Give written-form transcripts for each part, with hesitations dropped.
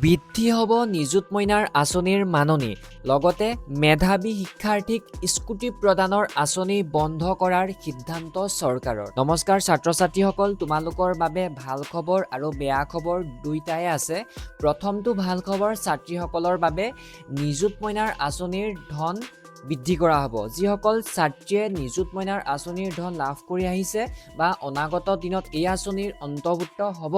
বৃদ্ধি হ'ব নিযুত মইনাৰ আঁচনিৰ মাননি লগতে মেধাবী শিক্ষাৰ্থীক স্কুটি প্ৰদানৰ আঁচনি বন্ধ কৰাৰ সিদ্ধান্ত চৰকাৰৰ। নমস্কাৰ ছাত্ৰ ছাত্ৰীসকল, তোমালোকৰ বাবে ভাল খবৰ আৰু বেয়া খবৰ দুইটাই আছে। প্ৰথমটো ভাল খবৰ ছাত্ৰীসকলৰ বাবে নিযুত মইনাৰ আঁচনিৰ ধন বৃদ্ধি কৰা হ'ব। যিসকল ছাত্ৰীয়ে নিযুত মইনাৰ আঁচনিৰ ধন লাভ কৰি আহিছে বা অনাগত দিনত এই আঁচনিৰ অন্তৰ্ভুক্ত হ'ব,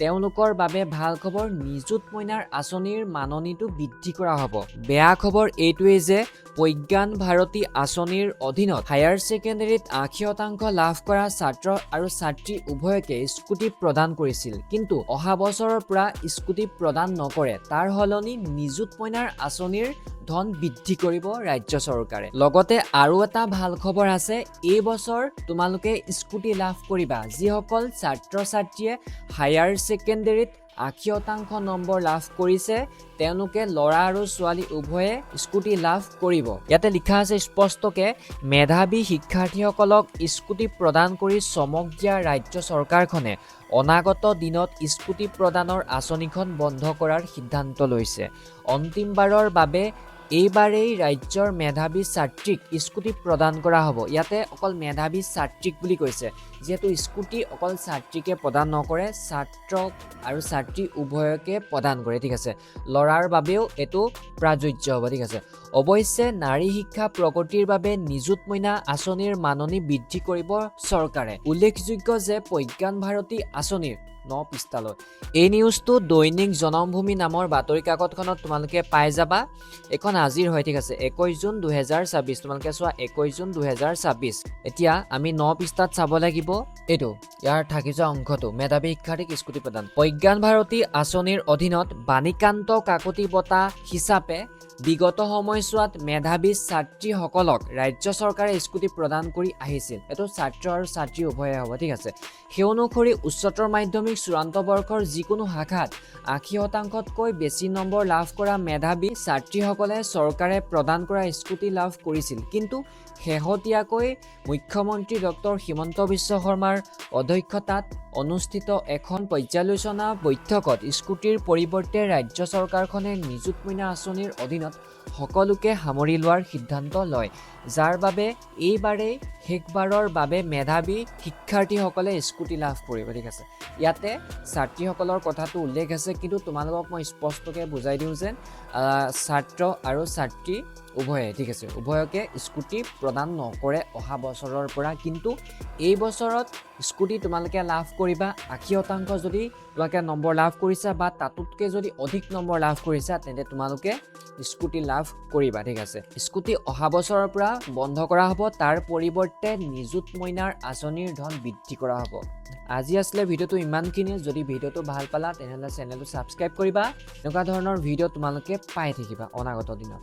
তেওঁলোকৰ বাবে ভাল খবৰ, নিযুত মইনাৰ আঁচনিৰ মাননিটো বৃদ্ধি কৰা হ'ব। বেয়া খবৰ এইটোৱেই যে প্ৰজ্ঞান ভাৰতী আঁচনিৰ অধীনত হায়াৰ ছেকেণ্ডেৰীত ৮০% লাভ কৰা ছাত্ৰ আৰু ছাত্ৰী উভয়কে স্কুটি প্ৰদান কৰিছিল, কিন্তু অহা বছৰৰ পৰা স্কুটি প্ৰদান নকৰে। তাৰ সলনি নিযুত মইনাৰ আঁচনিৰ ধন বৃদ্ধি কৰিব ৰাজ্য চৰকাৰে। লগতে আৰু এটা ভাল খবৰ আছে, এই বছৰ তোমালোকে স্কুটি লাভ কৰিবা যিসকল ছাত্ৰ ছাত্ৰীয়ে হায়াৰ ছেকেণ্ডেৰীত ৮০% নম্বৰ লাভ কৰিছে, তেওঁলোকে ল'ৰা আৰু ছোৱালী উভয়ে স্কুটি লাভ কৰিব। ইয়াতে লিখা আছে স্পষ্টকে, মেধাবী শিক্ষাৰ্থীসকলক স্কুটি প্ৰদান কৰি চমক দিয়া ৰাজ্য চৰকাৰখনে অনাগত দিনত স্কুটি প্ৰদানৰ আঁচনিখন বন্ধ কৰাৰ সিদ্ধান্ত লৈছে। অন্তিমবাৰৰ বাবে এইবাৰেই ৰাজ্যৰ মেধাবী ছাত্ৰীক স্কুটি প্ৰদান কৰা হ'ব। ইয়াতে অকল মেধাবী ছাত্ৰীক বুলি কৈছে, যিহেতু স্কুটি অকল ছাত্ৰীকে প্ৰদান নকৰে, ছাত্ৰক আৰু ছাত্ৰী উভয়কে প্ৰদান কৰে। ঠিক আছে, ল'ৰাৰ বাবেও এইটো প্ৰাযোজ্য হ'ব। ঠিক আছে, অৱশ্যে নাৰী শিক্ষা প্ৰগতিৰ বাবে নিযুত মইনা আঁচনিৰ মাননি বৃদ্ধি কৰিব চৰকাৰে। উল্লেখযোগ্য যে প্ৰজ্ঞান ভাৰতী আঁচনিৰ 9 পৃষ্ঠালৈ এই নিউজটো দৈনিক জনমভূমি নামৰ বাতৰি কাকতখনত তোমালোকে পাই যাবা। এখন আজিৰ হয়। ঠিক আছে, 21 জুন 2026, তোমালোকে চোৱা 21 জুন 2026। এতিয়া আমি 9 পৃষ্ঠাত চাব লাগিব এইটো, ইয়াৰ থাকি যোৱা অংশটো, মেধাবী শিক্ষাৰ্থীক স্কুটি প্ৰদান। প্ৰজ্ঞান ভাৰতী আঁচনিৰ অধীনত বাণীকান্ত কাকতি বঁটা হিচাপে বিগত সময়ছোৱাত মেধাবী ছাত্ৰীসকলক ৰাজ্য চৰকাৰে স্কুটি প্ৰদান কৰি আহিছিল। এইটো ছাত্ৰ আৰু ছাত্ৰী উভয়ে হ'ব। ঠিক আছে, সেই অনুসৰি উচ্চতৰ মাধ্যমিক চূড়ান্ত বৰ্ষৰ যিকোনো শাখাত ৮০%তকৈ বেছি নম্বৰ লাভ কৰা মেধাবী ছাত্ৰীসকলে চৰকাৰে প্ৰদান কৰা স্কুটি লাভ কৰিছিল, কিন্তু শেহতীয়াকৈ মুখ্যমন্ত্ৰী ডক্টৰ হিমন্ত বিশ্ব শৰ্মাৰ অধ্যক্ষতাত অনুষ্ঠিত এখন পৰ্যালোচনা বৈঠকত স্কুটিৰ পৰিৱৰ্তে ৰাজ্য চৰকাৰখনে নিযুত মইনা আঁচনিৰ অধীনত সকলোকে সামৰি লোৱাৰ সিদ্ধান্ত লয়, যাৰ বাবে এইবাৰেই শেষবাৰৰ বাবে মেধাবী শিক্ষাৰ্থীসকলে স্কুটি লাভ কৰিব। ঠিক আছে, ইয়াতে ছাত্ৰীসকলৰ কথাটো উল্লেখ আছে, কিন্তু তোমালোকক মই স্পষ্টকৈ বুজাই দিওঁ যে ছাত্ৰ আৰু ছাত্ৰী উভয়ে, ঠিক আছে, উভয়কে স্কুটি প্ৰদান নকৰে অহা বছৰৰ পৰা, কিন্তু এই বছৰত স্কুটি তোমালোকে লাভ কৰিবা ৮০% যদি তোমালোকে নম্বৰ লাভ কৰিছা বা তাতোতকৈ যদি অধিক নম্বৰ লাভ কৰিছা, তেন্তে তোমালোকে স্কুটি লাভ কৰিবা। ঠিক আছে, স্কুটি অহা বছৰৰ পৰা বন্ধ কৰা হ'ব, তাৰ পৰিৱৰ্তে নিযুত মইনাৰ আঁচনিৰ ধন বৃদ্ধি কৰা হ'ব। আজি আছিলে ভিডিঅ'টো ইমানখিনিয়ে। যদি ভিডিঅ'টো ভাল পালা তেনেহ'লে চেনেলটো ছাবস্ক্ৰাইব কৰিবা। এনেকুৱা ধৰণৰ ভিডিঅ' তোমালোকে পাই থাকিবা অনাগত দিনত।